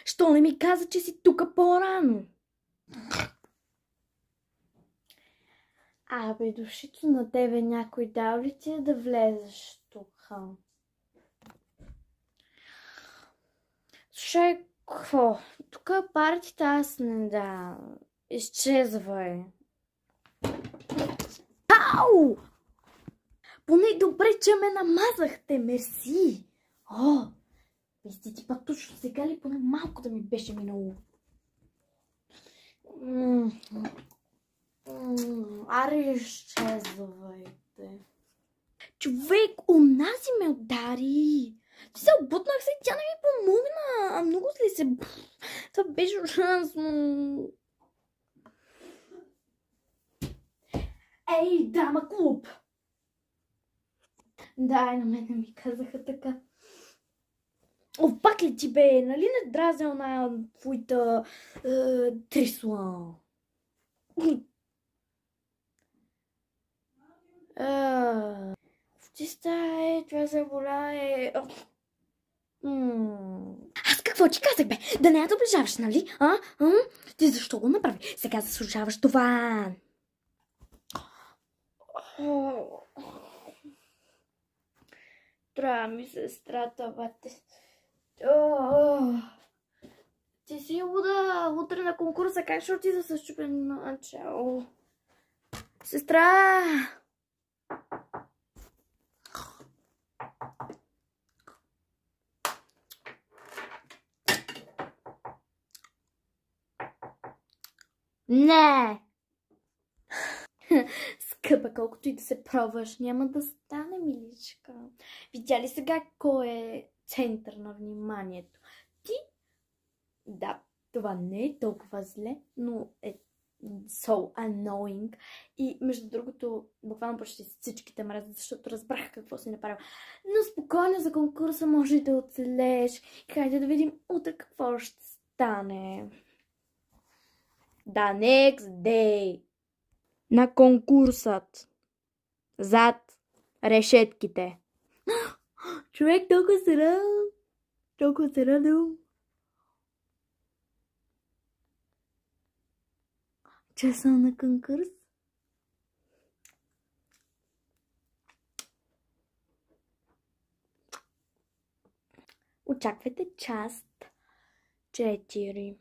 Що не ми каза, че си тука по-рано? Абе, душито на тебе някой дал ли ти да влезеш тук? Слушай, какво? Тук партията аз не да. Изчезвай. Ау! Поне добре, че ме намазахте, мерси. О, вижте ти пак точно сега ли поне малко да ми беше минало. Аре, изчезвайте. Човек, онази ме удари. Ти се обутнах се, тя не ми помогна. Много ли се... Това беше ужасно. Ей, драма клуб! Да, на мен ми казаха така. О, пак ли ти бе? Нали не дразил на твоята трисла? Ти стае, това заболя е... Аз какво ти казах, бе? Да не я доближаваш, нали? Ти защо го направи? Сега заслужаваш това. Трябва ми сестрата, бате. Ти си луда. Утре на конкурса как ще отида с счупено начало? Сестра! Не! Скъпа, колкото и да се пробваш, няма да стане, миличка. Видя ли сега кой е център на вниманието? Ти? Да, това не е толкова зле, но е so annoying. И между другото, буквално почти всичките мразят, защото разбрах какво си направил. Но спокойно за конкурса може да оцелеш. Хайде да видим утре какво ще стане. The next day. На конкурсът. Зад решетките. Човек, толкова се радвам. Толкова се радвам. Че съм на конкурс. Очаквайте част 4.